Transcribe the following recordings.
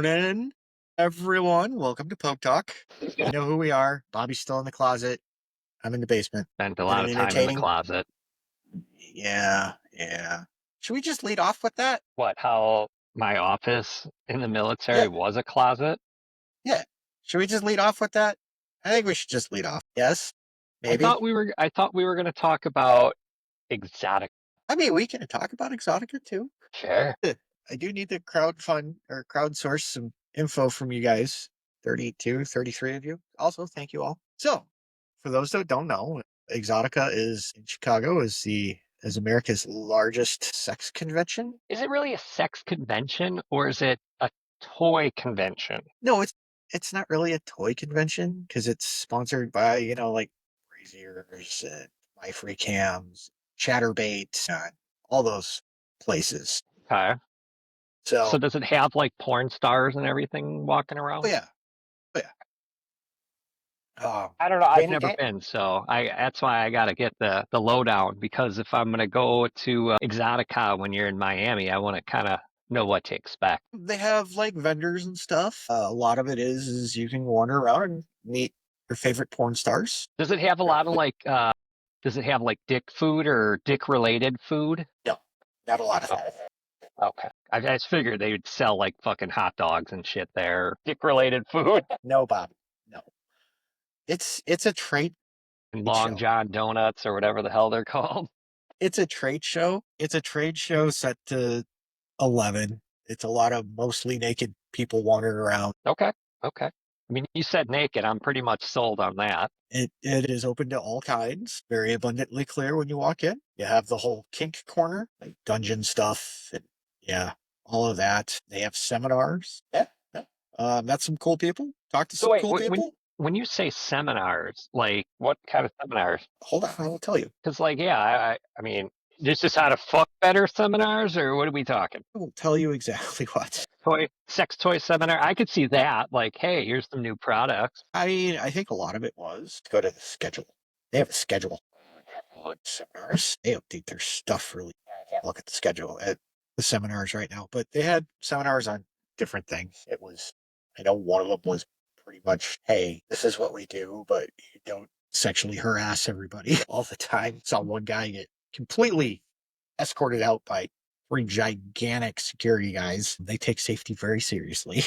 Morning, everyone. Welcome to Poke Talk. You know who we are. Bobby's still in the closet. I'm in the basement. Spent a Been lot an of time in the entertaining. closet. Yeah. Should we just lead off with that? What, how my office in the military Yeah. was a closet? Yeah. Should we just lead off with that? I think we should just lead off. Yes. Maybe. I thought we were going to talk about exotic. I mean, we can talk about Exotica too. Sure. I do need to crowdsource some info from you guys. 32, 33 of you. Also, thank you all. So, for those that don't know, Exotica is in Chicago is America's largest sex convention. Is it really a sex convention or is it a toy convention? No, it's not really a toy convention because it's sponsored by, like Braziers and My Free Cams, Chatterbait, all those places. Okay. So, So does it have like porn stars and everything walking oh around? yeah, oh yeah. I don't know. I've And, never and been, so that's why I gotta get the lowdown because if I'm gonna go to Exotica when you're in Miami, I want to kind of know what to expect. they have like vendors and stuff. A lot of it is you can wander around and meet your favorite porn stars. Does it have a lot of like does it have like dick food or dick related food? No, not a lot of that. Okay. I just figured they would sell like fucking hot dogs and shit there. Dick related food. No, Bob. No. It's a trade And Long show. John donuts or whatever the hell they're called. It's a trade show. It's a trade show set to 11. It's a lot of mostly naked people wandering around. Okay. Okay. I mean, you said naked. I'm pretty much sold on that. It is open to all kinds, very abundantly clear when you walk in. You have the whole kink corner, like dungeon stuff, and yeah, all of that. They have seminars. Yeah. Met some cool people. Talked to So some wait, cool people. when you say seminars, like what kind of seminars? Hold on, I will tell you. Because like, yeah, I mean, this is how to fuck better seminars, or what are we talking? I will tell you exactly what. Sex toy seminar? I could see that. Like, hey, here's some new products. I mean, I think a lot of it was to go to the schedule. They have a schedule. Seminars. They update their stuff really. I can't look at the schedule at the seminars right now, but they had seminars on different things. I know one of them was pretty much, hey, this is what we do, but you don't sexually harass everybody all the time. Saw one guy get completely escorted out by three gigantic security guys. They take safety very seriously.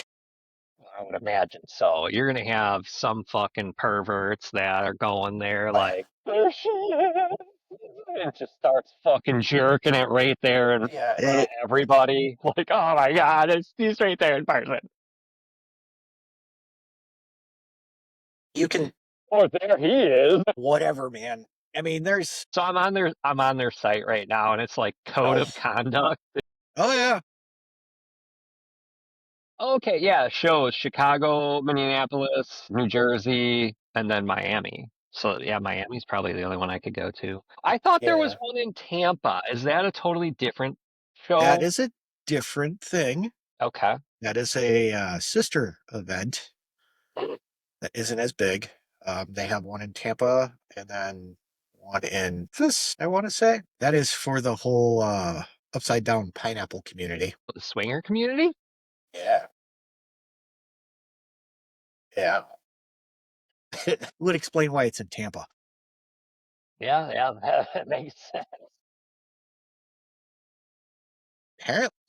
I would imagine so. You're gonna have some fucking perverts that are going there like, there she is. And just starts fucking jerking it right there in Yeah, front of everybody. Like, oh my god, he's right there in person. you can Oh, there he is. whatever, man. I mean, there's So I'm on their site right now, and it's like code of conduct. oh yeah, Okay, yeah, it shows Chicago, Minneapolis, New Jersey, and then Miami. So yeah, Miami's probably the only one I could go to. I thought there was yeah. one in Tampa. Is that a totally different That show? is a different thing. Okay. That is a sister event that isn't as big. They have one in Tampa and then one in this, I want to say. That is for the whole upside down pineapple community. The swinger community? Yeah. Yeah. Would explain why it's in Tampa. Yeah, that makes sense.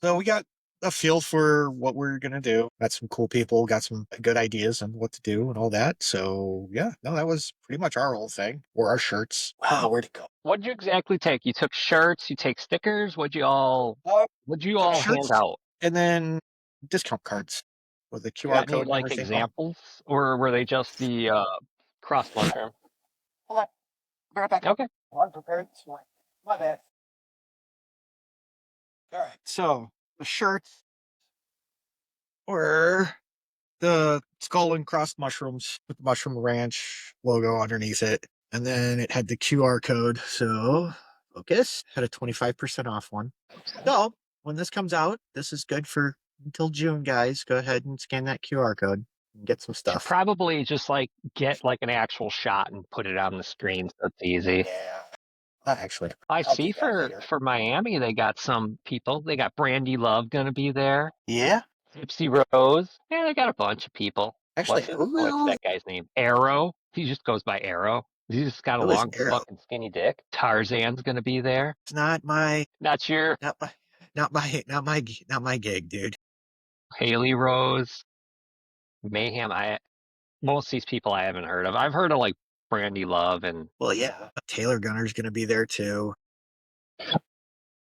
So we got a feel for what we're gonna do. Got some cool people, got some good ideas on what to do and all that. So yeah, no, that was pretty much our whole thing. Or our shirts. Wow, where'd it go? What'd you exactly take? You took shirts, you take stickers, what'd you all hand Shirts out? and then discount cards with the You QR got any code and like everything. Oh, examples? Or were they just the cross mushroom? hold on. Be right back. Okay. Unprepared this morning. My bad. All right. So the shirts were the skull and crossed mushrooms with the Mushroom Ranch logo underneath it. And then it had the QR code. So Focus had a 25% off one. So when this comes out, this is good for until June, guys. Go ahead and scan that QR code and get some stuff. Probably just like get like an actual shot and put it on the screen so it's easy. Yeah. Actually, I see for Miami they got some people. They got Brandy Love gonna be there. Yeah. Gypsy Rose. Yeah, they got a bunch of people. Actually, What's that guy's name? Arrow. He just goes by Arrow. He's just got a who is long Arrow? fucking skinny dick. Tarzan's gonna be there. It's not my, Not your not my, not my gig, dude. Haley Rose, Mayhem. Most of these people I haven't heard of. I've heard of like Brandy Love and Well, yeah, Taylor Gunner's gonna be there too.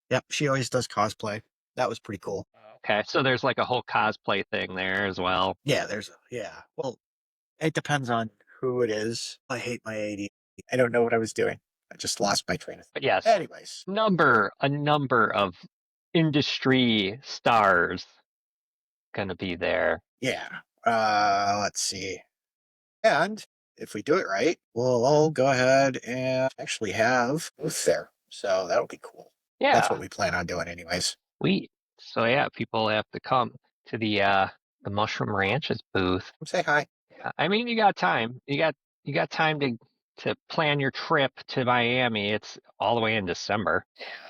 Yep, she always does cosplay. That was pretty cool. okay, so there's like a whole cosplay thing there as well. Yeah, yeah. Well, it depends on who it is. I hate my AD. I don't know what I was doing. I just lost my train of thought. But yes, Anyways, a number of industry stars gonna be there. yeah. Let's see. And if we do it right, we'll all go ahead and actually have a booth there. So that'll be cool. That's Yeah, what we plan on doing, anyways. sweet. So yeah, people have to come to the Mushroom Ranches booth. Say hi. Yeah, I mean, you got time. You got time to plan your trip to Miami. It's all the way in December.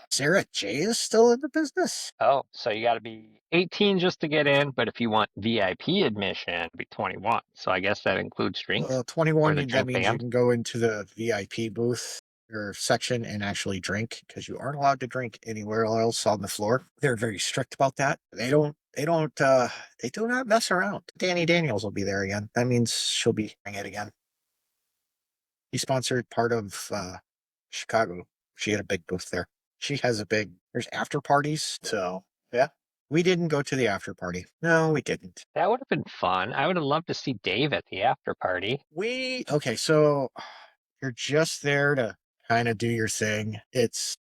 Sarah J is still in the business. Oh, so you got to be 18 just to get in, but if you want VIP admission, be 21. So I guess that includes drinks Well, or 21, the that drink means you band. can go into the VIP booth or section and actually drink because you aren't allowed to drink anywhere else on the floor. They're very strict about that. They do not mess around. Danny Daniels will be there again. That means she'll be doing it again. He sponsored part of Chicago. She had a big booth there. There's after parties. So, yeah. We didn't go to the after party. No, we didn't. That would have been fun. I would have loved to see Dave at the after party. Okay, so you're just there to kind of do your thing. It's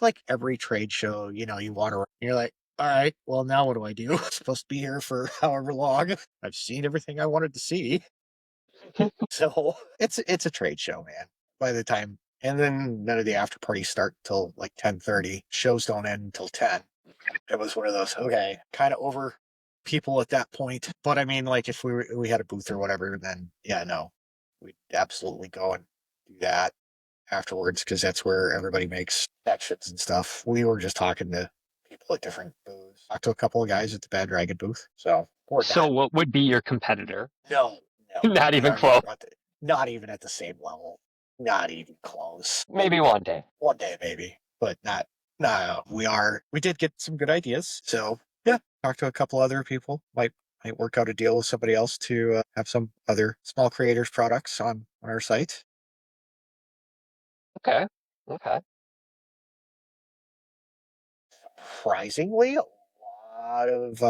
like every trade show, you want to, you're like, all right, well, now what do I do? I'm supposed to be here for however long. I've seen everything I wanted to see. So it's a trade show, man. By the time, and then none of the after parties start till like 10:30. Shows don't end until 10. It was one of those, okay, kind of over people at that point. But I mean, like if we had a booth or whatever, then yeah, no, we'd absolutely go and do that afterwards because that's where everybody makes connections and stuff. We were just talking to people at different booths. Talked to a couple of guys at the Bad Dragon booth. So we're So not. what would be your competitor? No, no, Not we even are not close. about to, not even at the same level. Not even close. Maybe one day. One day maybe, but not. No, we did get some good ideas. So yeah, talk to a couple other people. Might work out a deal with somebody else to have some other small creators products on our site. Okay. Okay. Surprisingly, a lot of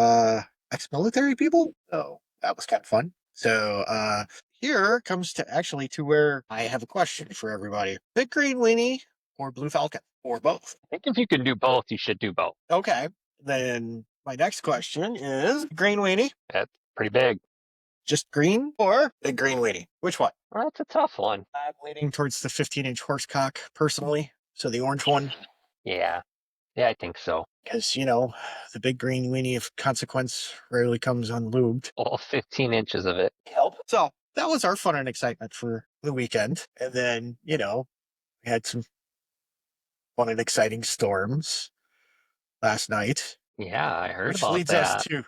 ex-military people. So that was kind of fun. So here comes to where I have a question for everybody. Big Green Weenie or Blue Falcon or both? I think if you can do both, you should do both. Okay. Then my next question is Green Weenie, That's pretty big. just green or Big Green Weenie? Which one? Well, that's a tough one. I'm leaning towards the 15-inch horsecock personally. So the orange one. Yeah. Yeah, I think so. Because, the big green weenie of consequence rarely comes unlubed. All 15 inches of it. Help. So that was our fun and excitement for the weekend. And then, we had some fun and exciting storms last night, Yeah, I heard which about leads us that. to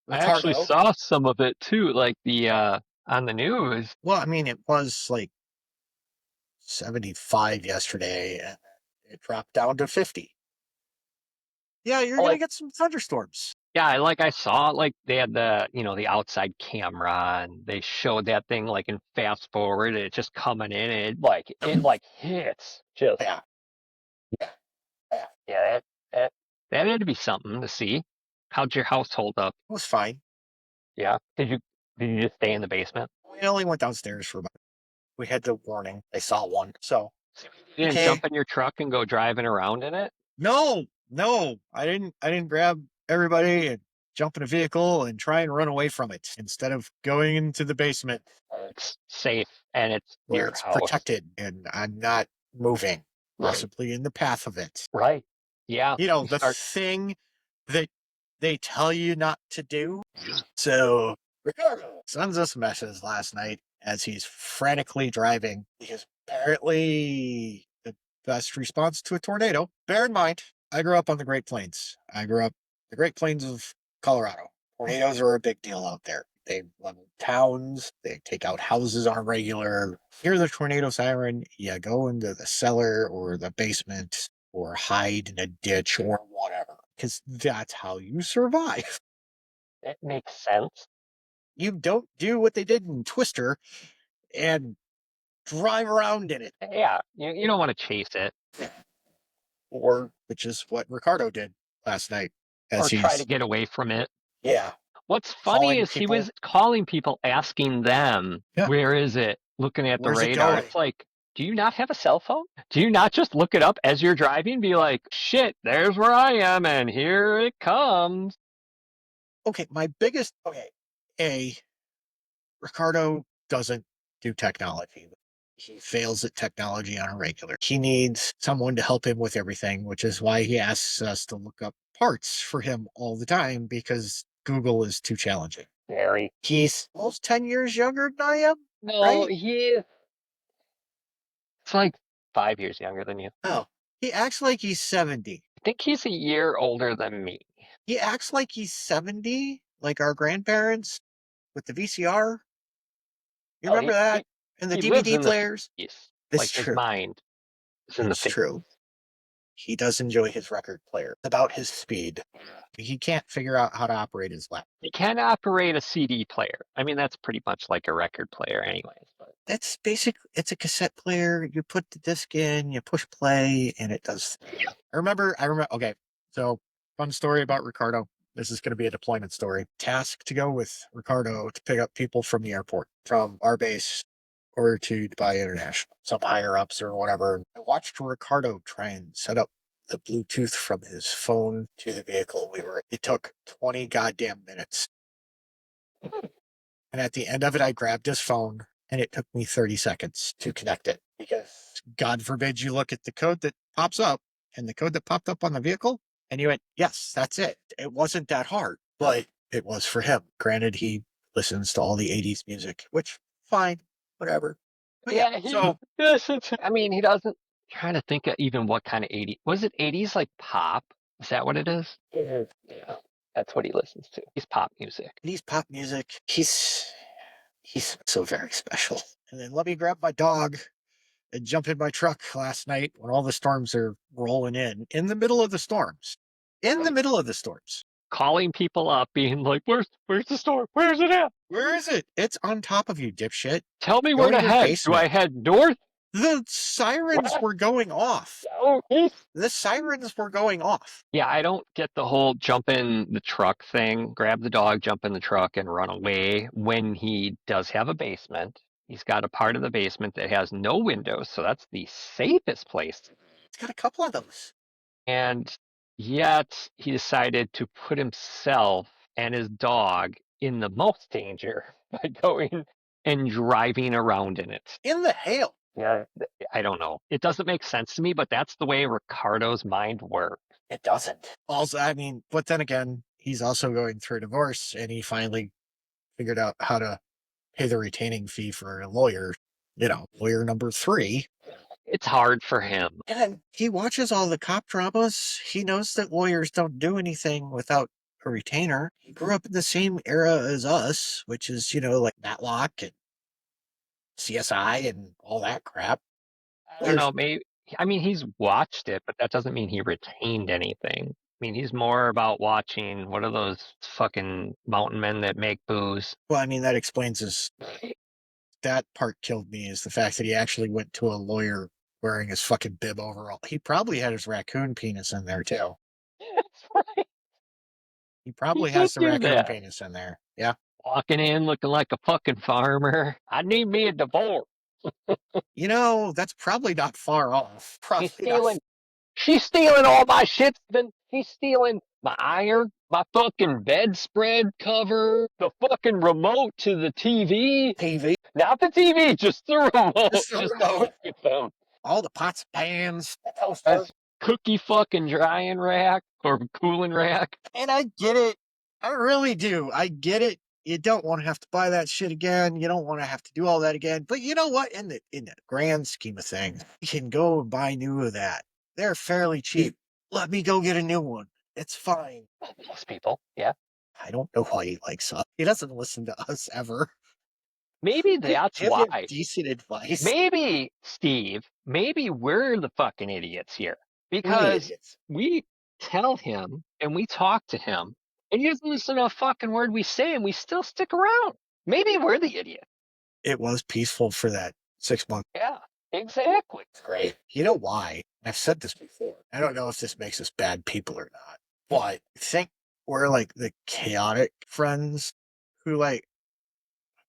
I actually Ricardo. saw some of it too, like the on the news. Well, I mean, it was like 75 yesterday and it dropped down to 50. Yeah, you're going to Like, get some thunderstorms. yeah, I saw like they had the outside camera and they showed that thing like in fast forward and it's just coming in and it like hits just Yeah, yeah, yeah. yeah, that had to be something to see. How'd your house hold up? It was fine. Yeah. Did you just stay in the basement? We only went downstairs for about, we had the warning. They saw one. So, You didn't okay. jump in your truck and go driving around in it? No, no, I didn't grab everybody and jump in a vehicle and try and run away from it instead of going into the basement It's safe and it's where your it's house. protected and I'm not moving, possibly in the path of it. Right. Yeah. You The start thing that they tell you not to do. So Ricardo sends us messages last night as he's frantically driving because apparently the best response to a tornado. Bear in mind, I grew up on the Great Plains. I grew up the Great Plains of Colorado. Tornadoes are a big deal out there. They level towns, they take out houses on a regular. Hear the tornado siren, you go into the cellar or the basement or hide in a ditch or whatever, because that's how you survive. It makes sense. You don't do what they did in Twister and drive around in it, Yeah, you don't want to chase it or which is what Ricardo did last night, or as try to he's get away from it. yeah What's funny calling is he people. was calling people, asking them, Yeah, where is it? Looking at the where's it radar. going? It's like, do you not have a cell phone? Do you not just look it up as you're driving? Be like, shit, there's where I am, and here it comes. Okay, my biggest a Ricardo doesn't do technology. He fails at technology on a regular. He needs someone to help him with everything, which is why he asks us to look up parts for him all the time, because Google is too challenging. Very. He's almost 10 years younger than I am, No, right? he is. It's like 5 years younger than you. Oh, he acts like he's 70. I think he's a year older than me. He acts like he's 70, like our grandparents with the VCR. You Oh, remember that? And the he lives DVD in the players? 50s. It's Like his true. mind is in the It's 50s. true. He does enjoy his record player. It's about his speed. He can't figure out how to operate his laptop. You can operate a CD player. I mean, that's pretty much like a record player, anyways. But That's basic. It's a cassette player. You put the disc in, you push play, and it does. I remember. Okay, so fun story about Ricardo. This is going to be a deployment story. Task to go with Ricardo to pick up people from the airport, from our base, or to Dubai International, some higher ups or whatever. I watched Ricardo try and set up the Bluetooth from his phone to the vehicle we were in. It took 20 goddamn minutes. And at the end of it, I grabbed his phone and it took me 30 seconds to connect it, because God forbid you look at the code that pops up and the code that popped up on the vehicle and you went, yes, that's it. It wasn't that hard, but it was for him. Granted, he listens to all the 80s music, which fine, whatever. But yeah, so I mean, he doesn't. Trying to think of even what kind of 80s. Was it 80s like pop? Is that what it is? Yeah, that's what he listens to. He's pop music. he's pop music. He's so very special. And then let me grab my dog and jump in my truck last night when all the storms are rolling in the middle of the storms. In the middle of the storms. Calling people up, being like, where's the store? Where's it at? Where is it? It's on top of you, dipshit. Tell me Go where to to your head. Do I basement. head north? The sirens were going off. East? The sirens were going off. Yeah, I don't get the whole jump in the truck thing. Grab the dog, jump in the truck, and run away when he does have a basement. He's got a part of the basement that has no windows, so that's the safest place. It's got a couple of those. And yet he decided to put himself and his dog in the most danger by going and driving around in it. In the hail. Yeah, I don't know. It doesn't make sense to me, but that's the way Ricardo's mind works. It doesn't. Also, I mean, but then again, he's also going through a divorce and he finally figured out how to pay the retaining fee for a lawyer, lawyer number 3. It's hard for him. And he watches all the cop dramas. He knows that lawyers don't do anything without a retainer. He grew up in the same era as us, which is, like Matlock and CSI and all that crap. I don't know, maybe I mean he's watched it, but that doesn't mean he retained anything. I mean, he's more about watching what are those fucking mountain men that make booze? Well, I mean, that explains that part killed me, is the fact that he actually went to a lawyer wearing his fucking bib overall. He probably had his raccoon penis in there too. That's right. He He probably did has the do raccoon that. penis in there. Yeah. Walking in looking like a fucking farmer. I need me a divorce. That's probably not far off. Probably She's not. stealing. She's stealing all my shit. Then she's stealing my iron, my fucking bedspread cover, the fucking remote to the TV. TV. Not the TV, just the remote. Just the Just remote. the phone. All the pots and pans. That's cookie fucking drying rack or cooling rack. And I get it. I really do. I get it. You don't want to have to buy that shit again. You don't want to have to do all that again. But you know what? In the grand scheme of things, you can go and buy new of that. They're fairly cheap. Let me go get a new one. It's fine. Most people, yeah. I don't know why he likes us. He doesn't listen to us ever. Maybe that's Give him why. decent advice. Maybe, Steve, maybe we're the fucking idiots here We're the because idiots. we tell him and we talk to him and he doesn't listen to a fucking word we say and we still stick around. Maybe we're the idiot. It was peaceful for that 6 months. Yeah, exactly. Great. You know why? I've said this before. I don't know if this makes us bad people or not, but I think we're like the chaotic friends who like,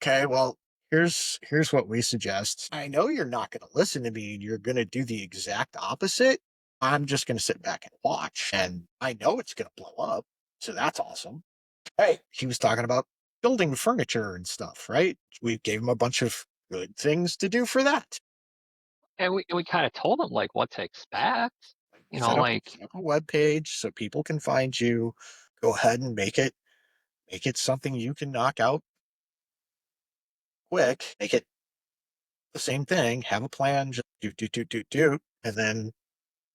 okay, well, here's what we suggest. I know you're not going to listen to me and you're going to do the exact opposite. I'm just going to sit back and watch, and I know it's going to blow up. So that's awesome. Hey, he was talking about building furniture and stuff, right? We gave him a bunch of good things to do for that. And we kind of told him like what to expect. You know, like, Set up a web page so people can find you. Go ahead and make it something you can knock out quick. Make it the same thing. Have a plan. Just do, and then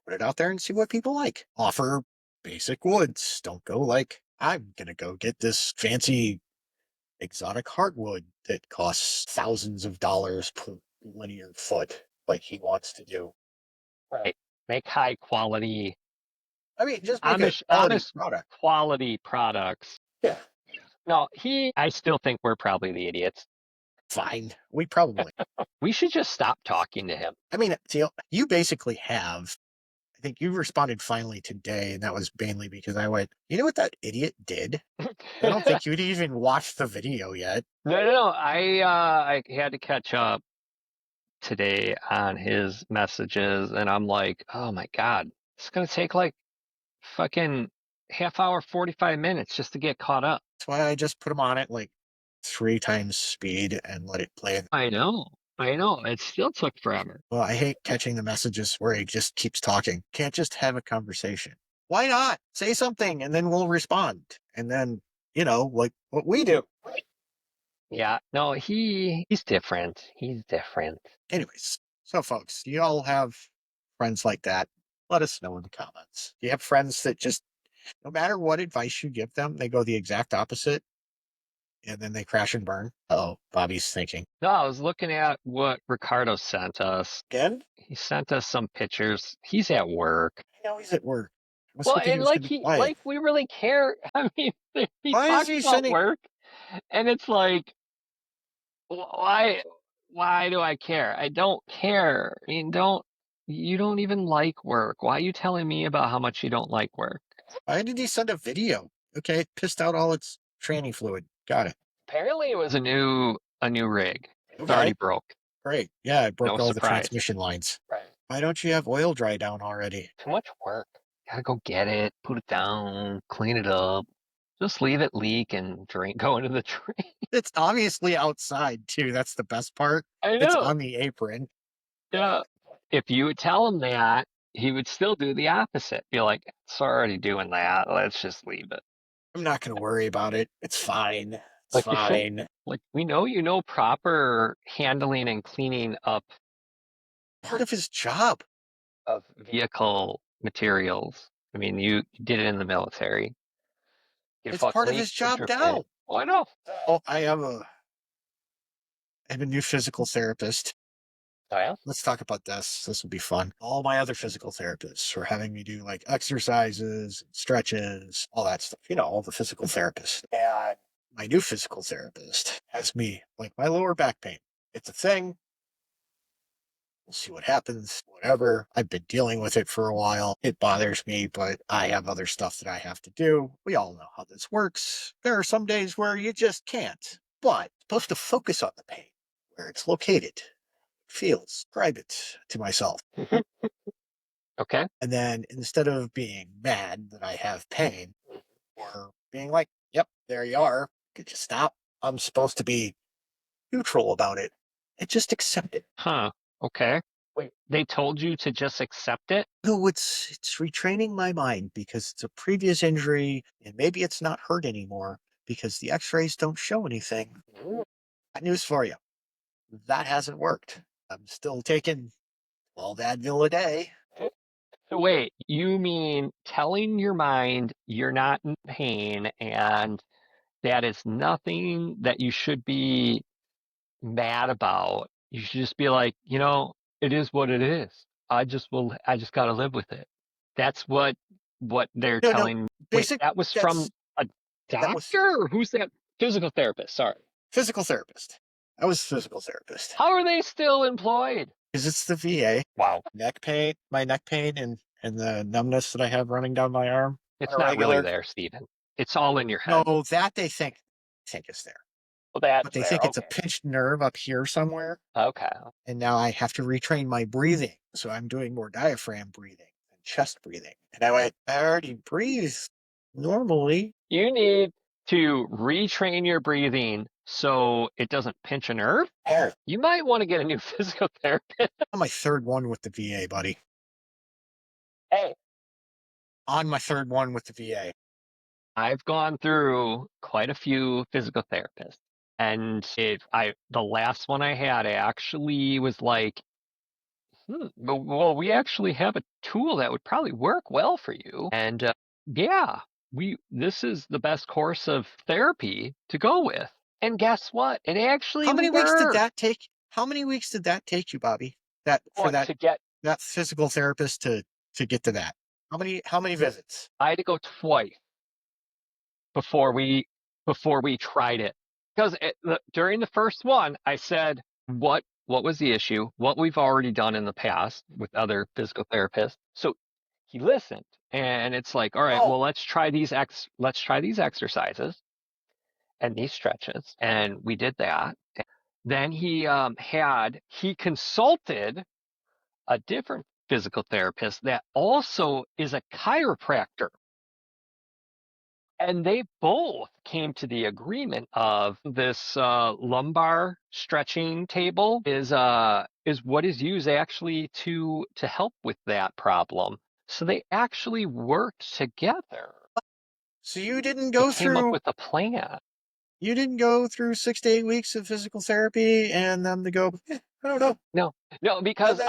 put it out there and see what people like. Offer basic woods. Don't go like I'm gonna go get this fancy exotic hardwood that costs thousands of dollars per linear foot, like he wants to do. right, make high quality, I mean, just make a quality honest product. quality products. Yeah, No, I still think we're probably the idiots. fine. We probably. We should just stop talking to him. I mean, you basically have. I think you responded finally today, and that was mainly because I went, you know what that idiot did? I don't think you'd even watched the video yet. No. I had to catch up today on his messages, and I'm like, oh my god, it's gonna take like fucking half hour, 45 minutes just to get caught up. That's why I just put him on it like 3 times speed and let it play. I know, I know. It still took forever. Well, I hate catching the messages where he just keeps talking. Can't just have a conversation. Why not? Say something and then we'll respond. And then, like what we do. Yeah, no, he's different. He's different. Anyways, so folks, do you all have friends like that? Let us know in the comments. Do you have friends that just, no matter what advice you give them, they go the exact opposite and then they crash and burn? Oh, Bobby's thinking. No, I was looking at what Ricardo sent us. Again? He sent us some pictures. He's at work. I know he's at work. I was Well, hoping he and was going to be quiet. like we really care. I mean, he Why is talks he about sending? work, and it's like, why, why do I care? I don't care. I mean, you don't even like work. Why are you telling me about how much you don't like work? Why did he send a video? Okay, it pissed out all its tranny fluid. Got it. Apparently, it was a new rig. It's Okay, already broke. great. Yeah, it No broke all the surprise. transmission lines. Right. Why don't you have oil dry down already? Too much work. Gotta go get it, put it down, clean it up. Just leave it leak and go into the drain. It's obviously outside too. That's the best part. I It's know. on the apron. Yeah. If you would tell him that, he would still do the opposite. Be like, it's already doing that. Let's just leave it. I'm not going to worry about it. It's fine. It's Like you should. fine. Like we know you know proper handling and cleaning up Part of his job. of vehicle materials. I mean, you did it in the military. You It's fucking part of leak, his put job your pay. now. Why not? Oh, I have a new physical therapist. Oh yeah. Let's talk about this. This will be fun. All my other physical therapists were having me do like exercises, stretches, all that stuff. All the physical therapists. And my new physical therapist has me like my lower back pain. It's a thing. We'll see what happens. Whatever. I've been dealing with it for a while. It bothers me, but I have other stuff that I have to do. We all know how this works. There are some days where you just can't. But supposed to focus on the pain, where it's located, feels, describe it to myself. Okay. And then instead of being mad that I have pain or being like, yep, there you are, could you stop? I'm supposed to be neutral about it and just accept it. Huh. Okay. Wait, they told you to just accept it? No, it's retraining my mind because it's a previous injury and maybe it's not hurt anymore because the x-rays don't show anything. Got news for you. That hasn't worked. I'm still taking 12 Advil a day. So wait, you mean telling your mind you're not in pain and That is nothing that you should be mad about. You should just be like, it is what it is. I just got to live with it. That's what they're No, no. telling. Wait, Basic. that was That's from a that was doctor? Or who's that? Physical therapist. Sorry. physical therapist. I was physical therapist How are they still employed? because it's the VA. Wow. My neck pain, and the numbness that I have running down my arm on It's a not really regular. there, Stephen. It's all in your head. No, that they think is there, Well, but that's they there. think it's a Okay. pinched nerve up here somewhere. Okay. And now I have to retrain my breathing, so I'm doing more diaphragm breathing and chest breathing. And I went, I already breathe normally. You need to retrain your breathing so it doesn't pinch a nerve. You might want to get a new physical therapist. On my third one with the VA, buddy. Hey, On my third one with the VA. I've gone through quite a few physical therapists, and the last one I had actually was like, well, we actually have a tool that would probably work well for you, and yeah, this is the best course of therapy to go with. And guess what? It actually How many weeks did worked. that take? How many weeks did that take you, Bobby? That for What, that to get? that physical therapist to get to that? How many visits? I had to go twice before we tried it. Because during the first one, I said what was the issue, what we've already done in the past with other physical therapists. So he listened, and it's like, all right, Oh, well, let's try these exercises and these stretches, and we did that. Then he consulted a different physical therapist that also is a chiropractor. And they both came to the agreement of this lumbar stretching table is what is used actually to help with that problem. So they actually worked together. so you didn't They go came up through with a plan. 6 to 8 weeks of physical therapy and them to go, I don't know. No, no, And because then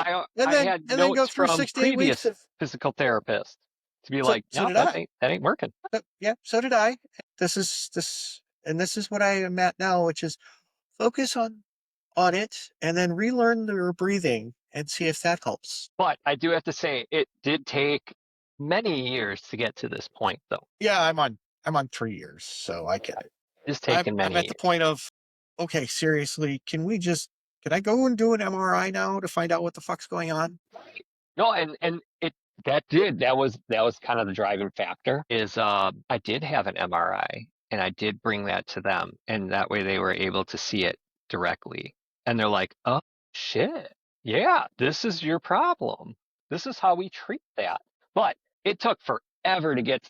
I had and then go notes through from 6 to 8 weeks previous of physical therapists to be so like, so no, did I. that ain't working. Yeah, so did I. This is what I am at now, which is focus on it and then relearn your breathing and see if that helps. But I do have to say, it did take many years to get to this point, though. Yeah, I'm on 3 years, so I get it. It's I'm taken I'm many at the years. point of okay, seriously, can I go and do an MRI now to find out what the fuck's going on? No, and that was kind of the driving factor is I did have an MRI and I did bring that to them, and that way they were able to see it directly. And they're like, "Oh shit. Yeah, this is your problem. This is how we treat that." But it took forever to get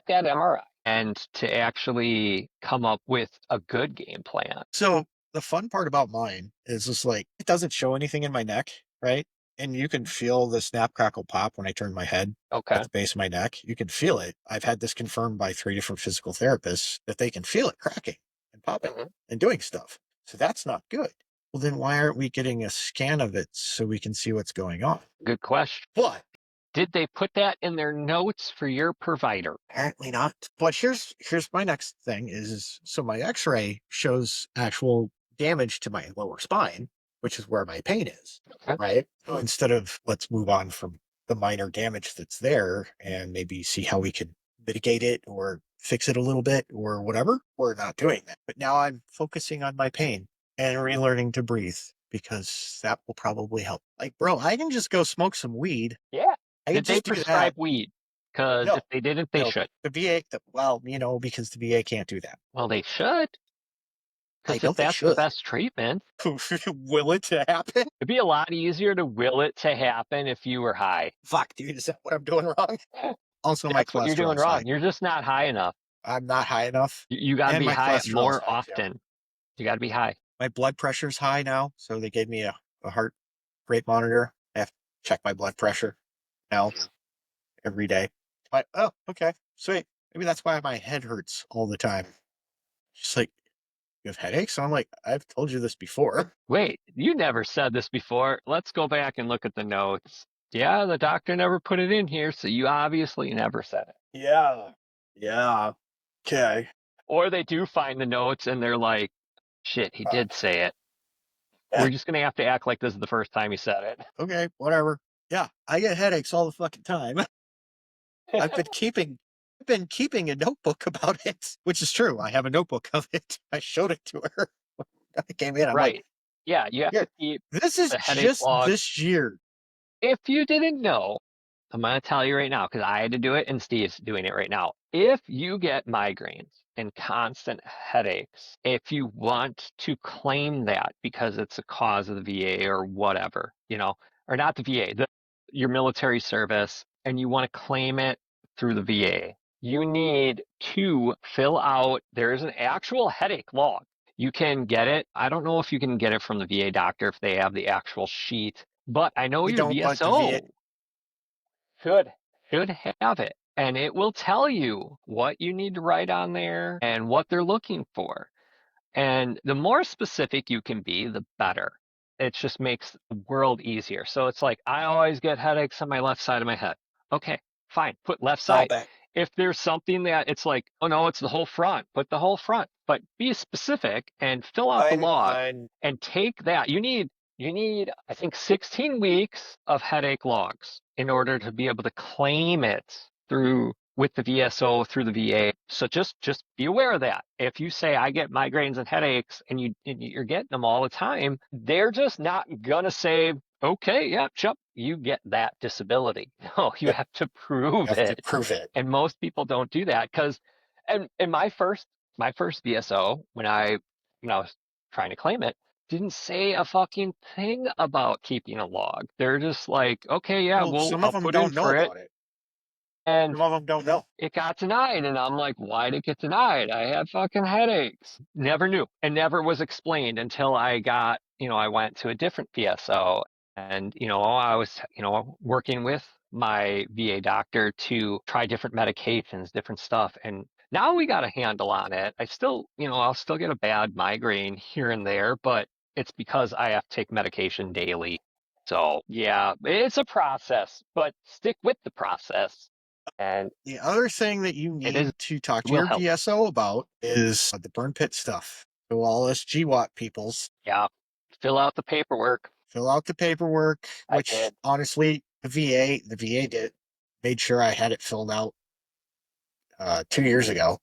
that MRI and to actually come up with a good game plan. So the fun part about mine is just like it doesn't show anything in my neck, right? And you can feel the snap crackle pop when I turn my head at Okay. the base of my neck. You can feel it. I've had this confirmed by 3 different physical therapists that they can feel it cracking and popping Mhm. and doing stuff. So that's not good. Well, then why aren't we getting a scan of it so we can see what's going on? Good question. But Did they put that in their notes for your provider? apparently not. But here's my next thing is so my X-ray shows actual damage to my lower spine, which is where my pain is. Okay. Right. So instead of let's move on from the minor damage that's there and maybe see how we can mitigate it or fix it a little bit or whatever, we're not doing that. But now I'm focusing on my pain and relearning to breathe because that will probably help. Like, bro, I can just go smoke some weed. Yeah. I can Did they just do that. prescribe weed? Because No, if they didn't, they no, should. the VA, well, because the VA can't do that. Well, they should. I Because know if they that's the should. best treatment, Will it to happen? it'd be a lot easier to will it to happen if you were high. Fuck, dude, is that what I'm doing wrong? Also, my That's what you're doing cholesterol's high. wrong. You're just not high enough. I'm not high enough, You got to and be my high cholesterol's more high too. often. You got to be high. My blood pressure's high now, so they gave me a heart rate monitor. I have to check my blood pressure now every day. Oh, okay, sweet. Maybe that's why my head hurts all the time. Just like, you have headaches? And I'm like, I've told you this before. Wait, you never said this before. Let's go back and look at the notes. Yeah, the doctor never put it in here, so you obviously never said it. Yeah. Yeah. Okay. Or they do find the notes and they're like, shit, he did say it. We're just gonna have to act like this is the first time he said Okay, whatever. Yeah, I get headaches all the fucking time. I've it. been keeping a notebook about it, which is true. I have a notebook of it. I showed it to her when I came in. I'm like, Right. Yeah, you have yeah, to keep this is the headache just log. this year. If you didn't know, I'm going to tell you right now because I had to do it and Steve's doing it right now. If you get migraines and constant headaches, if you want to claim that because it's a cause of the VA or whatever, or not the VA, your military service, and you want to claim it through the VA, you need to fill out, there is an actual headache log. You can get it. I don't know if you can get it from the VA doctor if they have the actual sheet, but I know We your don't, but the VA. VSO should should have it, and it will tell you what you need to write on there and what they're looking for. And the more specific you can be, the better. It just makes the world easier. So it's like, I always get headaches on my left side of my head. Okay, fine, put left All side. back. If there's something that it's like, oh no, it's the whole front, put the whole front. But be specific and fill out the log I'm and take that. You need, I think, 16 weeks of headache logs in order to be able to claim it through with the VSO through the VA. So just be aware of that. If you say I get migraines and headaches and you're getting them all the time, they're just not gonna say, okay, yeah, Chuck, you get that disability. No, you Yep, have to you prove have to it. prove it. And most people don't do that because and my first VSO when I was trying to claim it didn't say a fucking thing about keeping a log. They're just like, okay, yeah, Well, well, some of I'll them put in don't know for it. about it. And Some of them don't know. it got denied. And I'm like, why did it get denied? I had fucking headaches. Never knew and never was explained until I went to a different VSO and, I was, working with my VA doctor to try different medications, different stuff. And now we got a handle on it. I'll still get a bad migraine here and there, but it's because I have to take medication daily. So yeah, it's a process, but stick with the process and The other thing that you it is need to talk to will your help. VSO about is the burn pit stuff. So all us GWAT peoples Yeah. Fill out the paperwork. fill out the paperwork, I which did. honestly, the VA did, made sure I had it filled out 2 years ago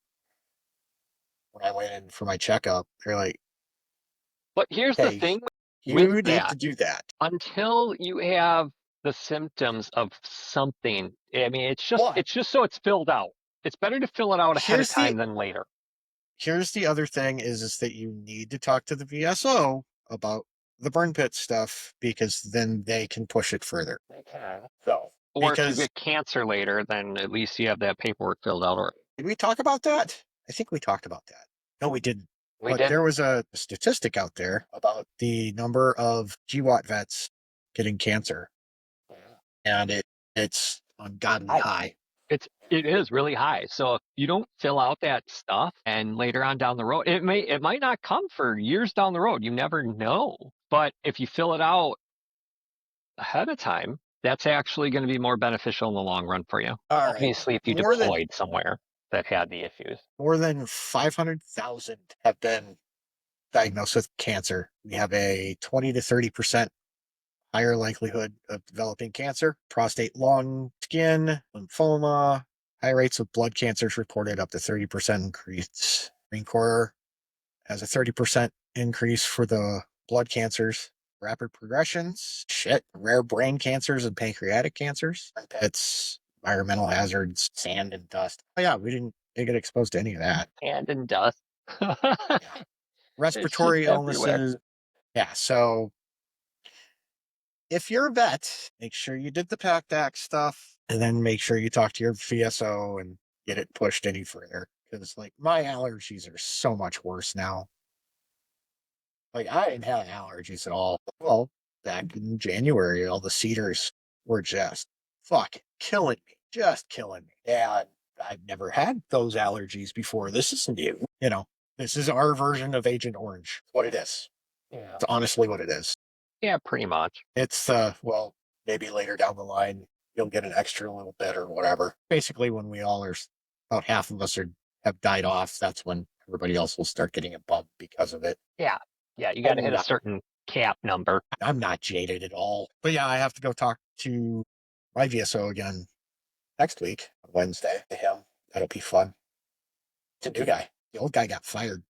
when I went in for my checkup. They're like, But here's the hey, thing with you need to that. do that. Until you have the symptoms of something, I mean, it's just But it's just so it's filled out. It's better to fill it out ahead of here's the time than later. here's the other thing is that you need to talk to the VSO about the burn pit stuff because then they can push it further. They can. So Or if you because get cancer later, then at least you have that paperwork filled out already. did we talk about that? I think we talked about that. No, we didn't. We But there didn't. was a statistic out there about the number of GWAT vets getting cancer, and it's ungodly I high. it is really high. So if you don't fill out that stuff and later on down the road, it might not come for years down the road. You never know. But if you fill it out ahead of time, that's actually going to be more beneficial in the long run for you. All right, Obviously, if you more than deployed somewhere that had the issues. more than 500,000 have been diagnosed with cancer. We have a 20 to 30% higher likelihood of developing cancer, prostate, lung, skin, lymphoma. High rates of blood cancers reported up to 30% increase. Marine Corps has a 30% increase for the blood cancers. Rapid progressions, shit, rare brain cancers and pancreatic cancers. It's environmental hazards, sand and dust. Oh yeah, we didn't get exposed to any of that. And in dust. Yeah. It's just Respiratory everywhere. illnesses. Yeah, so if you're a vet, make sure you did the PACT Act stuff and then make sure you talk to your VSO and get it pushed any further. Because like my allergies are so much worse now. Like I didn't have allergies at all. Well, back in January, all the cedars were just fucking killing me, just killing me. And I've never had those allergies before. This is new. This is our version of Agent Orange. What it is. Yeah. It's honestly what it is. Yeah, pretty much. It's well, maybe later down the line you'll get an extra little bit or whatever. Basically, when we all are about half of us are have died off, that's when everybody else will start getting a bump because of it. Yeah. Yeah, you got to hit a not- certain cap number. I'm not jaded at all. But yeah, I have to go talk to my VSO again next week, Wednesday, to him. That'll be fun. It's a new guy. The old guy got fired.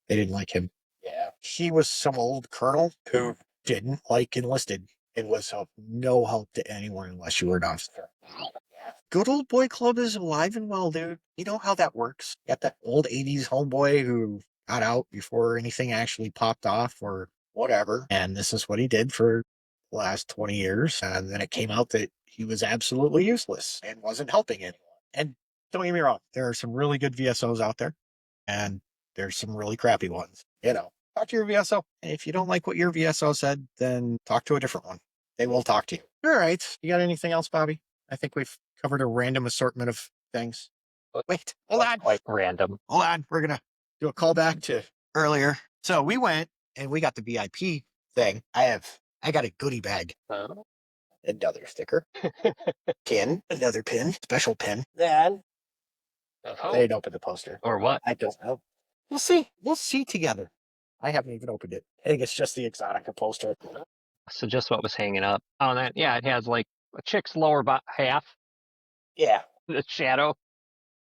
They didn't like him. Yeah. He was some old colonel who didn't like enlisted and was of no help to anyone unless you were an officer. Good old boy club is alive and well, dude. You know how that works. You got that old 80s homeboy who got out before anything actually popped off or whatever. And this is what he did for the last 20 years. And then it came out that he was absolutely useless and wasn't helping anyone. And don't get me wrong, there are some really good VSOs out there. And there's some really crappy ones. Talk to your VSO. And if you don't like what your VSO said, then talk to a different one. They will talk to you. All right. You got anything else, Bobby? I think we've covered a random assortment of things. Wait, hold on. Quite random. Hold on. We're going to do a callback to earlier. So we went and we got the VIP thing. I got a goodie bag. Oh. Another sticker. Pin. Another pin. Special pin. Then I didn't open the poster. Or what? I don't know. We'll see. We'll see together. I haven't even opened it. I think it's just the Exotica poster. So just what was hanging up on that? Yeah, it has like a chick's lower half. Yeah. The shadow.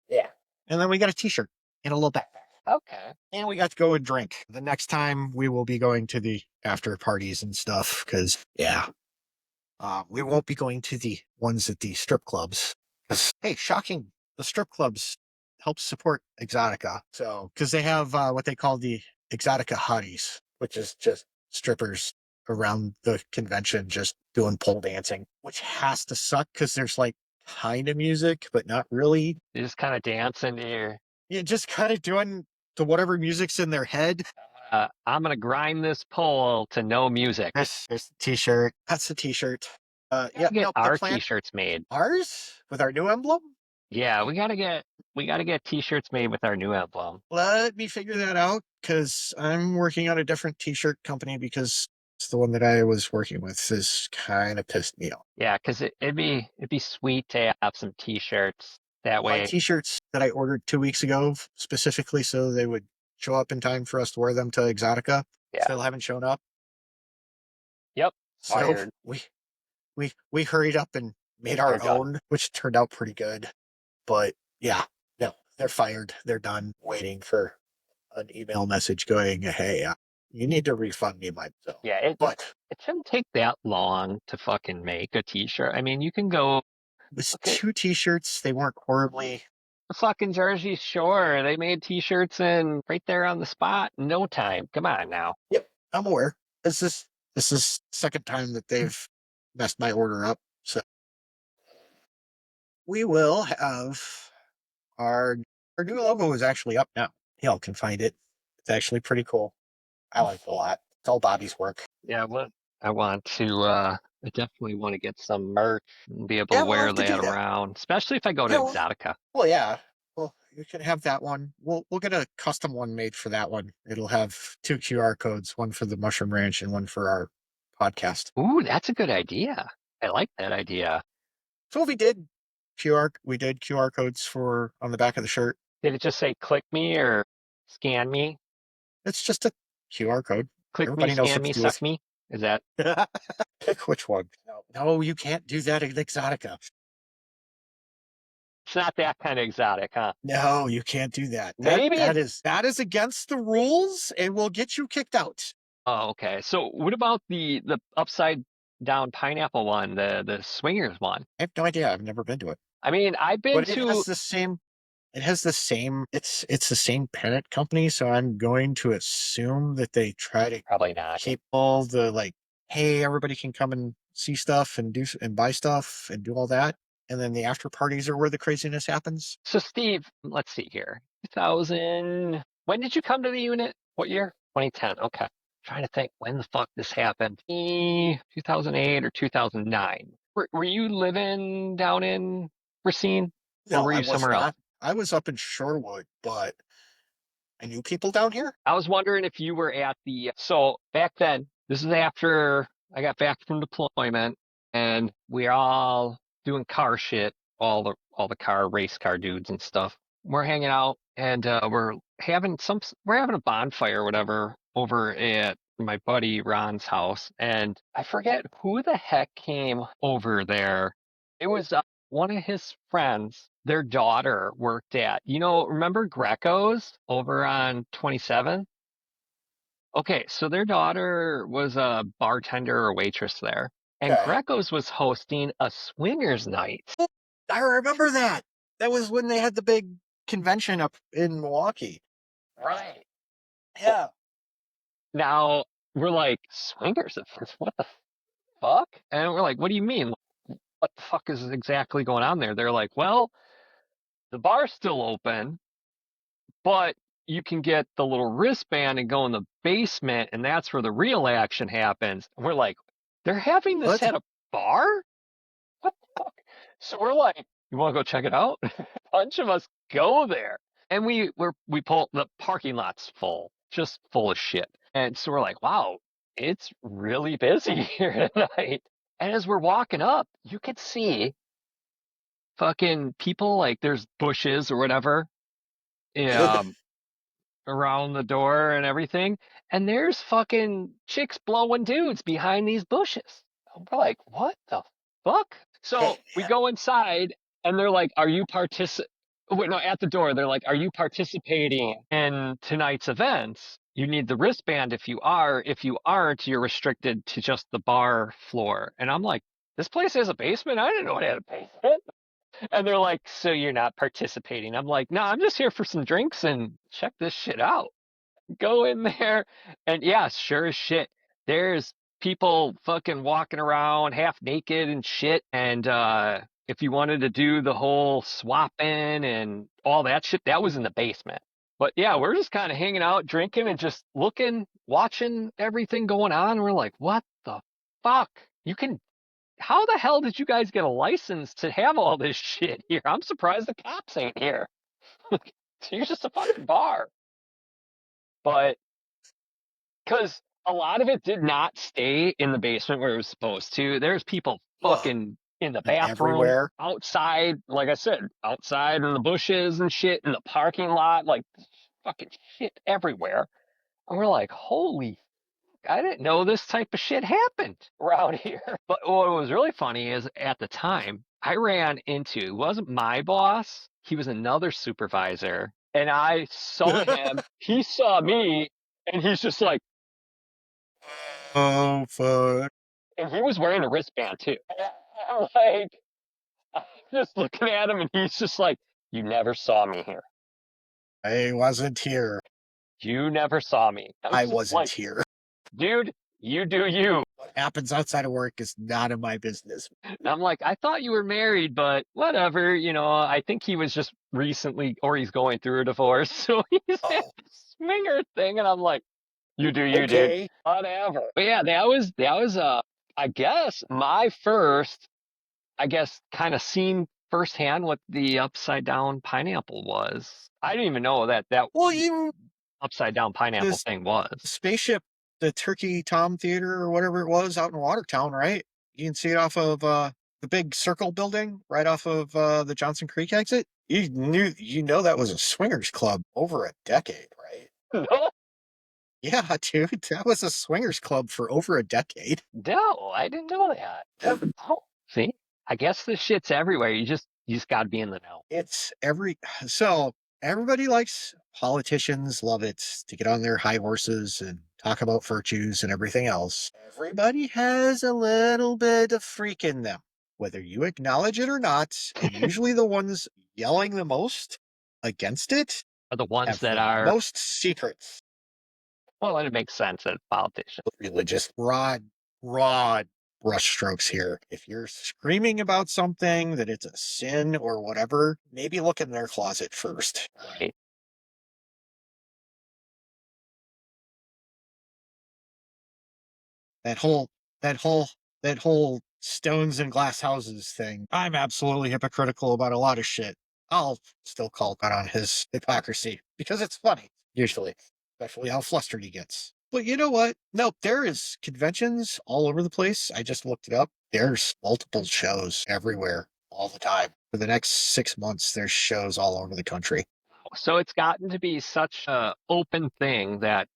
Yeah. And then we got a t-shirt and a little backpack. Okay. And we got to go and drink. The next time we will be going to the after parties and stuff because, yeah, we won't be going to the ones at the strip clubs. Hey, shocking. The strip clubs help support Exotica. So, because they have what they call the Exotica hotties, which is just strippers around the convention just doing pole dancing, which has to suck because there's like kind of music, but not really. You just kind of dancing here. You're just kind of doing to whatever music's in their head. I'm going to grind this pole to no music. There's the t-shirt. That's the t-shirt. Yeah, get our t-shirts made. Ours with our new emblem? Yeah, we gotta get t-shirts made with our new emblem. Let me figure that out because I'm working on a different t-shirt company because it's the one that I was working with is kind of pissed me off. Yeah, because it'd be sweet to have some t-shirts that way. My t-shirts that I ordered 2 weeks ago specifically so they would show up in time for us to wear them to Exotica. Yeah. Still haven't shown up. Yep. So Fired. we hurried up and made our own, which turned out pretty good. But yeah, no, they're fired. They're done waiting for an email message going, hey, you need to refund me my bill. Yeah, it shouldn't take that long to fucking make a t-shirt. I mean, you can go. It was 2 t-shirts. They weren't horribly. The fucking Jersey Shore, they made t-shirts in right there on the spot in no time. Come on now. Yep, I'm aware. This is the second time that they've messed my order up. So we will have our new logo is actually up now. Y'all can find it. It's actually pretty cool. I like it a lot. It's all Bobby's work. Yeah, I want to. I definitely want to get some merch and be able to wear that around, especially if I go to Exotica. Well, yeah. Well, you can have that one. We'll get a custom one made for that one. It'll have 2 QR codes, one for the Mushroom Ranch and one for our podcast. Ooh, that's a good idea. I like that idea. So we did QR codes for on the back of the shirt. Did it just say click me or scan me? It's just a QR code. Click me, scan me, suck me. Is that? Pick which one. No, you can't do that at Exotica. It's not that kind of exotic, huh? No, you can't do that. Maybe that is against the rules and will get you kicked out. Oh, okay. So what about the upside down pineapple one, the swingers one? I have no idea. I've never been to it. I mean, I've been to. It has the same. It's the same parent company, so I'm going to assume that they try to probably not keep all the like, hey, everybody can come and see stuff and do and buy stuff and do all that. And then the after parties are where the craziness happens. So, Steve, let's see here. 2000. When did you come to the unit? What year? 2010. Okay. I'm trying to think when the fuck this happened. 2008 or 2009. Were you living down in Racine? No, or were you somewhere else? I was up in Shorewood, but I knew people down here. I was wondering if you were at the. So back then, this is after I got back from deployment, and we're all doing car shit, all the race car dudes and stuff. we're hanging out and we're having a bonfire or whatever over at my buddy Ron's house, and I forget who the heck came over there. It was one of his friends. Their daughter worked at, remember Greco's over on 27th? Okay, so their daughter was a bartender or waitress there, and Okay. Greco's was hosting a swingers night. Oh, I remember that. That was when they had the big convention up in Milwaukee. Right. Yeah. Now we're like, swingers events? What the fuck? And we're like, what do you mean? What the fuck is exactly going on there? They're like, well, the bar's still open, but you can get the little wristband and go in the basement, and that's where the real action happens. And we're like, they're having this What? at a bar? What the fuck? So we're like, you want to go check it out? A bunch of us go there, and we pull the parking lot's full, just full of shit. And so we're like, wow, it's really busy here tonight. And as we're walking up, you could see fucking people, like there's bushes or whatever, um, around the door and everything, and there's fucking chicks blowing dudes behind these bushes. We're like, what the fuck? So Hey, we man. go inside, and they're like, are you Wait, no, at the door, they're like, are you participating in tonight's events? You need the wristband if you are. If you aren't, you're restricted to just the bar floor. And I'm like, this place has a basement? I didn't know it had a basement. And they're like, so you're not participating? I'm like, no, I'm just here for some drinks and check this shit out. Go in there, and yeah, sure as shit, there's people fucking walking around half naked and shit. And if you wanted to do the whole swapping and all that shit, that was in the basement. But yeah, we're just kind of hanging out, drinking, and just looking, watching everything going on. We're like, what the fuck? How the hell did you guys get a license to have all this shit here? I'm surprised the cops ain't here. You're just a fucking bar. But because a lot of it did not stay in the basement where it was supposed to. There's people Ugh. fucking in the And bathroom, everywhere. outside, like I said, outside in the bushes and shit, in the parking lot, like fucking shit everywhere. And we're like, holy, I didn't know this type of shit happened around here. But what was really funny is at the time, I ran into, it wasn't my boss, he was another supervisor. And I saw him, he saw me, and he's just like, Oh, fuck. and he was wearing a wristband too. I'm like, I'm just looking at him, and he's just like, you never saw me here. I wasn't here. You never saw me. I'm I just wasn't like, here. dude, you do you. What happens outside of work is not in my business. And I'm like, I thought you were married, but whatever. I think he was just recently, or he's going through a divorce. So he's in Oh, a swinger thing. And I'm like, you do you, dude. okay. Whatever. But yeah, that was I guess my first, I guess, kind of seen firsthand what the upside down pineapple was. I didn't even know that Well, you upside down pineapple this thing was. spaceship, the Turkey Tom Theater or whatever it was out in Watertown, right? You can see it off of the big circle building right off of the Johnson Creek exit. You know that was a swingers club over a decade, right? No, Yeah, dude, that was a swingers club for over a decade. no, I didn't know that. Oh, see, I guess this shit's everywhere. You just got to be in the know. It's so everybody likes politicians, love it to get on their high horses and talk about virtues and everything else. Everybody has a little bit of freak in them, whether you acknowledge it or not. And usually the ones yelling the most against it Are the ones have that the are, most secrets. well, it makes sense that politicians. Religious, broad brushstrokes here. If you're screaming about something that it's a sin or whatever, maybe look in their closet first. Right? that whole that whole that whole stones and glass houses thing. I'm absolutely hypocritical about a lot of shit. I'll still call that on his hypocrisy because it's funny, usually, especially how flustered he gets. But you know what? Nope, there is conventions all over the place. I just looked it up. There's multiple shows everywhere all the time. For the next 6 months, there's shows all over the country. So it's gotten to be such a open thing that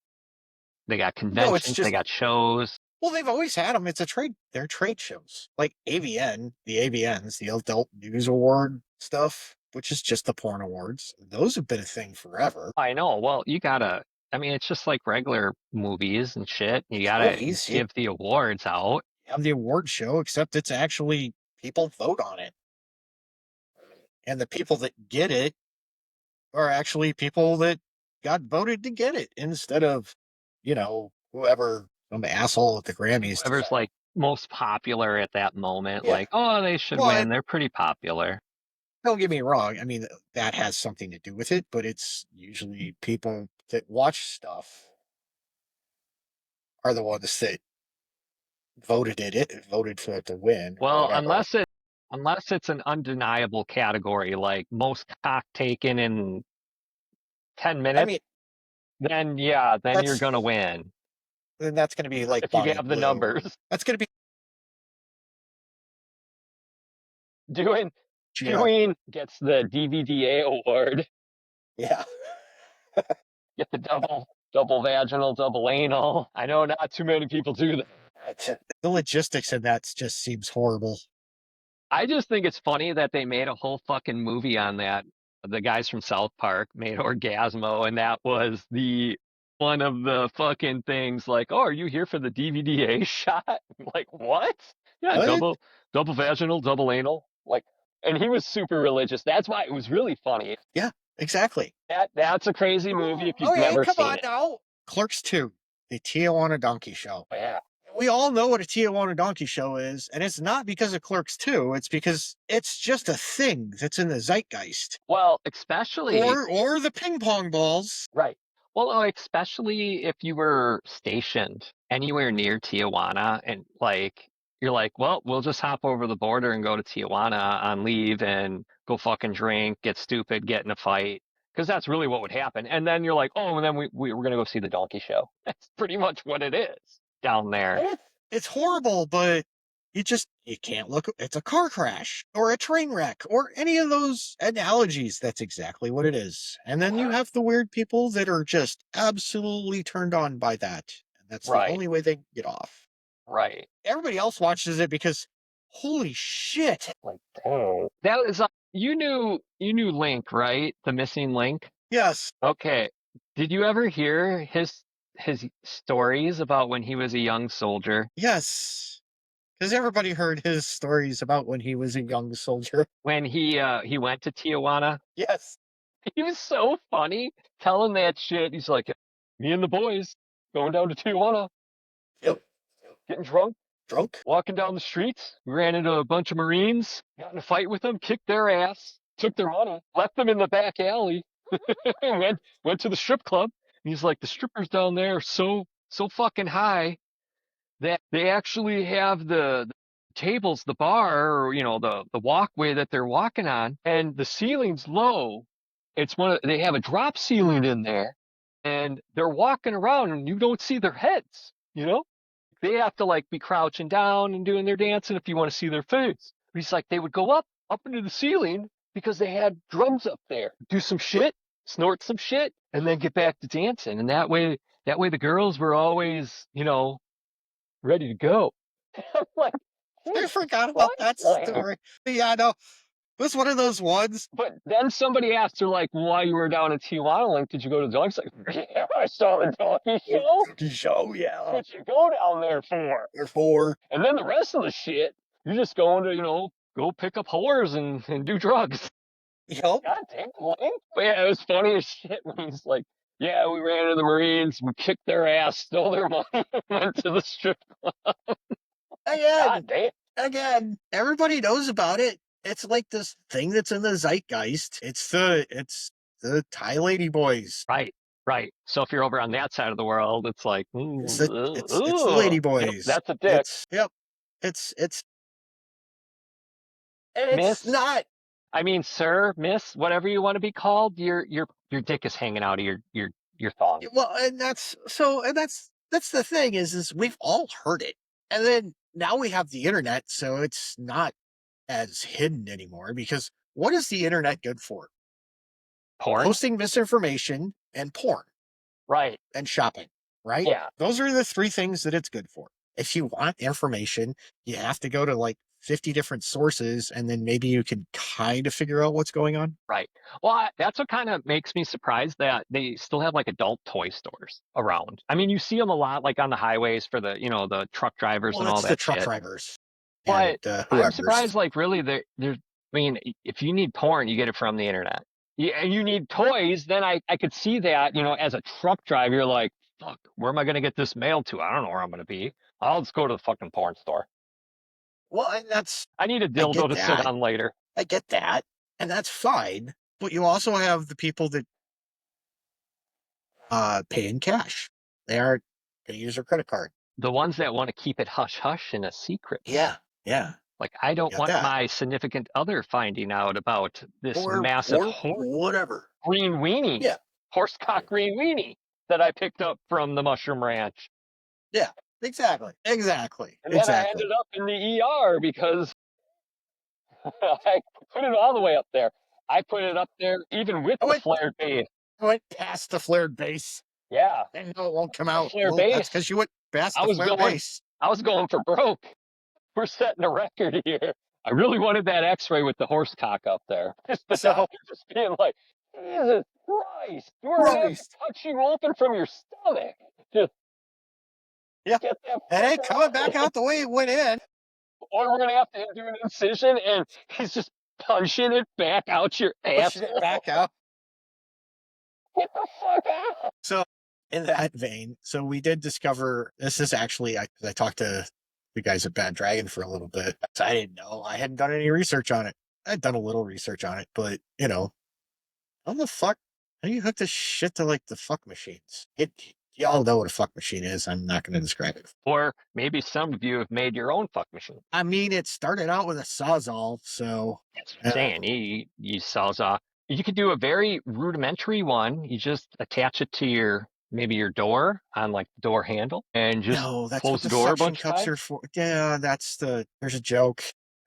they got No, it's conventions, they just got shows. well, they've always had them. It's a trade. They're trade shows like AVN, the AVNs, the Adult News Award stuff, which is just the porn awards. Those have been a thing forever. I know. Well, you gotta. I mean, it's just like regular movies and shit. You gotta Movies, you give the awards out. have the award show, except it's actually people vote on it, and the people that get it are actually people that got voted to get it instead of, whoever some asshole at the Grammys Whoever's decided. like most popular at that moment, Yeah. like, oh, they should Well, win. They're pretty popular. don't get me wrong. I mean, that has something to do with it, but it's usually people that watch stuff are the ones that voted for it to win or Well, whatever. unless it's an undeniable category, like most cock taken in 10 I minutes, mean, then yeah, then you're that's gonna win then that's going to be like if you Bonnie have the Blue. numbers. That's going to be Doing yeah, Doing gets the DVDA award. yeah. Get the double vaginal, double anal. I know not too many people do that. The logistics in that just seems horrible. I just think it's funny that they made a whole fucking movie on that. The guys from South Park made Orgasmo, and that was the one of the fucking things like, oh, are you here for the DVDA shot? Like, what? Yeah, What? double vaginal, double anal. Like, and he was super religious. That's why it was really funny. Yeah, exactly. That's a crazy movie if you've Okay, never come seen on it. now. Clerks 2, the Tijuana Donkey Show. Yeah. We all know what a Tijuana Donkey Show is, and it's not because of Clerks 2, it's because it's just a thing that's in the zeitgeist. Well, especially Or the ping pong balls. right. Well, especially if you were stationed anywhere near Tijuana and like you're like, well, we'll just hop over the border and go to Tijuana on leave and go fucking drink, get stupid, get in a fight. Because that's really what would happen. And then you're like, oh, and then we're gonna go see the donkey show. That's pretty much what it is down there. It's horrible, but you can't look. It's a car crash or a train wreck or any of those analogies. That's exactly what it is. And then you have the weird people that are just absolutely turned on by that. And that's the Right, only way they can get off. right. Everybody else watches it because, holy shit. Like, oh, that was you knew Link, right? The missing Link. Yes. Okay. Did you ever hear his stories about when he was a young soldier? Yes. Because everybody heard his stories about when he was a young soldier. When he went to Tijuana? Yes. He was so funny telling that shit. He's like, me and the boys going down to Tijuana, Yep. getting drunk, Drunk. walking down the streets. We ran into a bunch of Marines, got in a fight with them, kicked their ass, took their money, left them in the back alley, went to the strip club. And he's like, the strippers down there are so fucking high that they actually have the tables, the bar, or the walkway that they're walking on, and the ceiling's low. They have a drop ceiling in there, and they're walking around, and you don't see their heads. They have to like be crouching down and doing their dancing if you want to see their face. But he's like, they would go up into the ceiling because they had drums up there, do some shit, snort some shit, and then get back to dancing. And that way the girls were always, ready to go. I'm like, I dude, forgot about what? that story. Yeah, no. It was one of those ones. But then somebody asked her, like, why you were down in Tijuana, like, did you go to the donkey? She's like, yeah, I saw the donkey show. Show, yeah. That's what you go down there for. Therefore, And then the rest of the shit, you're just going to, go pick up whores and do drugs. yep. God damn, Link. But yeah, it was funny as shit when he's like, yeah, we ran into the Marines, we kicked their ass, stole their money, went to the strip. God Again, damn. again, everybody knows about it. It's like this thing that's in the zeitgeist. It's the Thai lady boys. Right, right. So if you're over on that side of the world, it's like, It's the lady yep, boys. that's a dick. Yep. It's and it's Miss, not. I mean, sir, miss, whatever you want to be called, your dick is hanging out of your thong. Well, and that's the thing is we've all heard it, and then now we have the internet, so it's not as hidden anymore. Because what is the internet good for? Porn? posting misinformation and porn Right. and shopping, right? Yeah. Those are the three things that it's good for. If you want information, you have to go to like 50 different sources and then maybe you can kind of figure out what's going on. Right. Well, that's what kind of makes me surprised that they still have like adult toy stores around. I mean, you see them a lot like on the highways for the, the truck drivers Well, and all that's the that truck shit. drivers and But I'm whoever's. surprised, like, really, there's, I mean, if you need porn, you get it from the internet. And you need toys, then I could see that, as a truck driver, you're like, fuck, where am I going to get this mail to? I don't know where I'm going to be. I'll just go to the fucking porn store. Well, and that's, I need a I dildo get to sit that. on later. I get that. And that's fine. But you also have the people that pay in cash. They aren't going to use their credit card. The ones that want to keep it hush hush and a secret. Yeah. Yeah. Like, I You don't got want that. my significant other finding out about this massive Or whatever. green weenie, Yeah. horsecock green weenie that I picked up from the Mushroom Ranch. Yeah. Exactly. Exactly. And then I Exactly. ended up in the ER because I put it all the way up there. I put it up there even with I the went flared base. I went past the flared base. Yeah, I know it won't come the out. flared Well, that's base. because you went past I the was flared going, base. I was going for broke. We're setting a record here. I really wanted that X-ray with the horse cock up there. Just the So, doctor just being like, Jesus Christ, we're gonna have to Christ. cut you open from your stomach. Just Yeah. get that It ain't coming fucker back out. out the way it went in. Or we're gonna have to do an incision, and he's just punching it back out your Pushing it asshole. back out. Get the fuck out. So, in that vein, so we did discover this is actually, I talked to the guys at Bad Dragon for a little bit. So I didn't know. I hadn't done any research on it. I'd done a little research on it, but, how the fuck? How do you hook this shit to like the fuck machines? Y'all know what a fuck machine is. I'm not going to describe it. Or maybe some of you have made your own fuck machine. I mean, it started out with a sawzall, so That's what I'm saying. You sawzall. You could do a very rudimentary one. You just attach it to maybe your door on like the door handle and just no, that's close what the the door a suction bunch of cups times. are for. Yeah, there's a joke.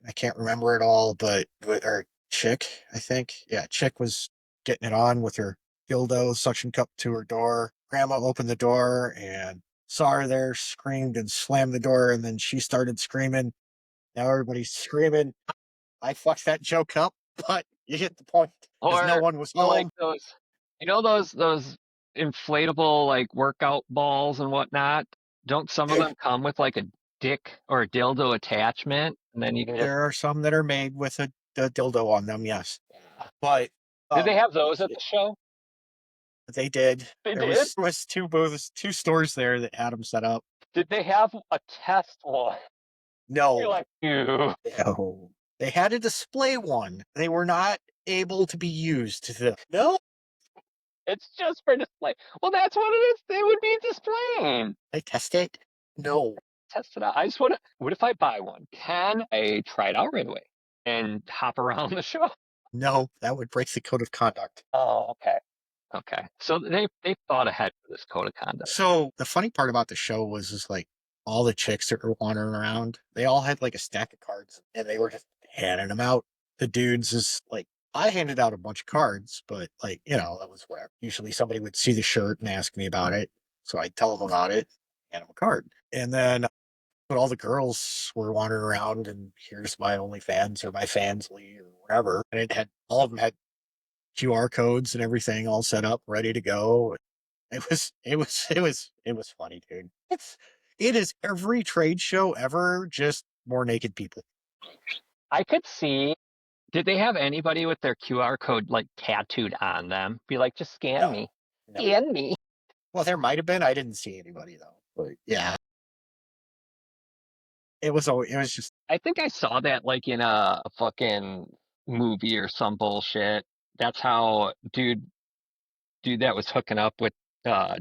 I can't remember it all, but or Chick, I think. Yeah, Chick was getting it on with her dildo suction cup to her door. Grandma opened the door and saw her there, screamed and slammed the door, and then she started screaming. Now everybody's screaming. I fucked that joke up, but you get the point because no Or one was like home. those inflatable like workout balls and whatnot. Don't some of them come with like a dick or a dildo attachment, and then you can just. There are some that are made with a dildo on them, yes, but Did they have those it's, at the show? they did. They There did. was two booths, two stores there that had them set up. Did they have a test one? You're No, like, you. no, they had a display one. They were not able to be used. No, It's just for display. Well, that's what it is. They would be displaying. they test it. No, Test it out. I just want to. What if I buy one? Can I try it out right away and hop around the show? no, that would break the code of conduct. Oh, okay. Okay. So they thought ahead for this code of conduct. So the funny part about the show was just like all the chicks that were wandering around, they all had like a stack of cards and they were just handing them out. The dudes is like, I handed out a bunch of cards, but like, that was where usually somebody would see the shirt and ask me about it. So I'd tell them about it, hand them a card. And then, but all the girls were wandering around and here's my OnlyFans or my Fansly or whatever. And all of them had QR codes and everything all set up, ready to go. It was funny, dude. It is every trade show ever, just more naked people. I could see. Did they have anybody with their QR code like tattooed on them? Be like, just scan No, me. no. Scan me. Well, there might have been. I didn't see anybody though. But yeah, it was just I think I saw that like in a fucking movie or some bullshit. That's how dude that was hooking up with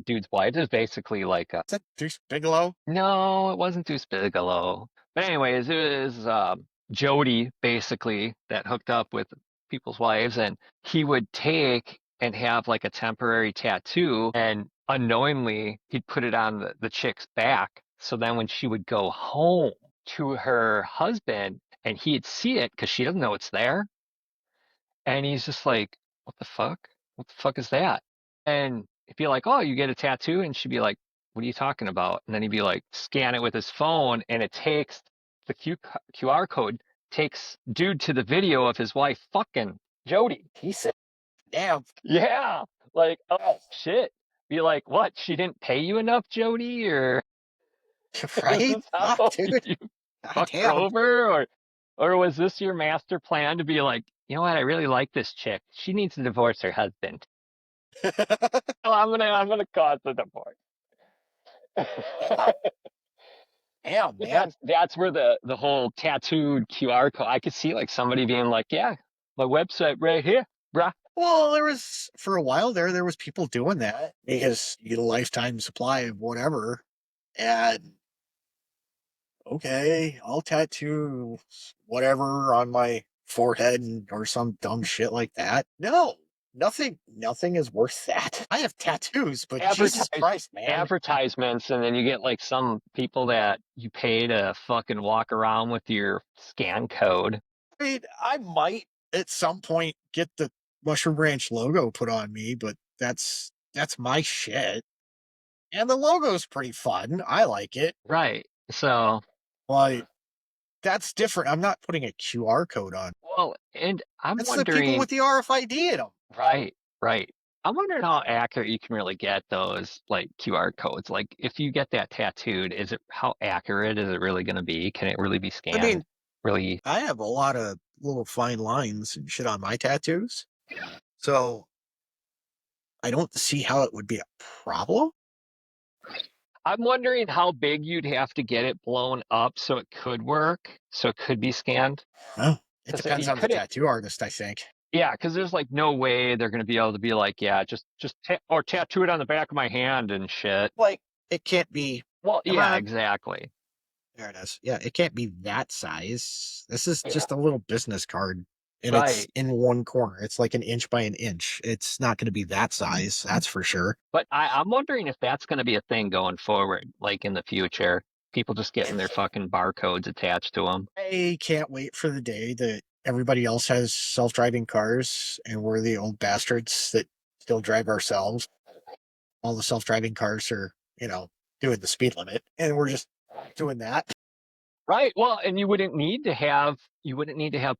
dude's wife is basically like is that Deuce Bigelow? no, it wasn't Deuce Bigelow. But anyways, it was Jody basically that hooked up with people's wives, and he would take and have like a temporary tattoo, and unknowingly he'd put it on the chick's back. So then when she would go home to her husband, and he'd see it because she doesn't know it's there, and he's just like, "What the fuck?" what the fuck is that? And he'd be like, oh, you get a tattoo? And she'd be like, what are you talking about? And then he'd be like, scan it with his phone, and it takes the QR code, takes dude to the video of his wife fucking Jody. He said, "Damn, Yeah. Like, oh shit. Be like, what? She didn't pay you enough, Jody? Or is right? this Fuck, how dude. you God fucked her damn." over? Or was this your master plan to be like, you know what, I really like this chick. She needs to divorce her husband. Oh, I'm gonna cause the divorce. Yeah. Damn, But man. that's where the whole tattooed QR code. I could see like somebody being like, yeah, my website right here, bruh. Well, there was for a while there was people doing that because you get a lifetime supply of whatever. And okay, I'll tattoo whatever on my forehead or some dumb shit like that. No, nothing is worth that. I have tattoos, but Jesus Advertise Christ, man. advertisements, and then you get like some people that you pay to fucking walk around with your scan code. I mean, I might at some point get the Mushroom Ranch logo put on me, but that's my shit. And the logo's pretty fun. I like it. Right. So, Like that's different. I'm not putting a QR code on. well, and I'm That's the people wondering, with the RFID in them. right, right. I'm wondering how accurate you can really get those like QR codes. Like if you get that tattooed, is it how accurate is it really going to be? Can it really be I scanned? mean, Really? I have a lot of little fine lines and shit on my tattoos. So I don't see how it would be a problem. I'm wondering how big you'd have to get it blown up so it could work, so it could be scanned. Well, it Because depends you on the couldn't, tattoo artist, I think. yeah, because there's like no way they're going to be able to be like, yeah, or tattoo it on the back of my hand and shit. Like, it can't be, Well, come yeah, on, exactly. there it is. Yeah, it can't be that size. This is Yeah. just a little business card and it's Right. in one corner. It's like an inch by an inch. It's not going to be that size, that's for sure. But I'm wondering if that's going to be a thing going forward, like in the future. People just getting their fucking barcodes attached to them. I can't wait for the day that everybody else has self driving cars and we're the old bastards that still drive ourselves. All the self driving cars are, doing the speed limit and we're just doing that. Right. Well, and you wouldn't need to have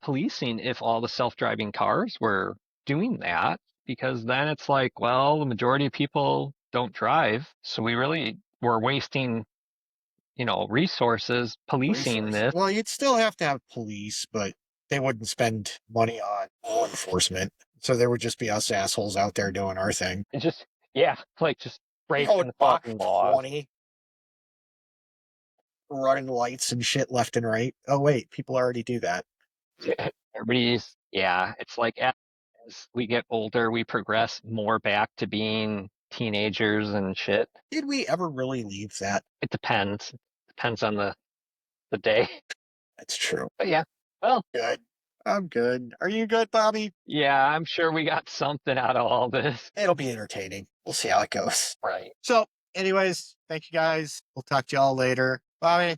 policing if all the self-driving cars were doing that, because then it's like, well, the majority of people don't drive, so we're wasting, resources policing Resources. this. Well, you'd still have to have police, but they wouldn't spend money on law enforcement. So there would just be us assholes out there doing our thing. It's just, yeah, like just Going breaking the Mach fucking laws. 20, running lights and shit left and right. Oh, wait, people already do that. Yeah, it's like as we get older, we progress more back to being teenagers and shit. Did we ever really leave that? It depends. Depends on the day. That's true. But yeah, well, Good. I'm good. Are you good, Bobby? yeah, I'm sure we got something out of all this. It'll be entertaining. We'll see how it goes. Right. So, anyways, thank you guys. We'll talk to y'all later. Bobby.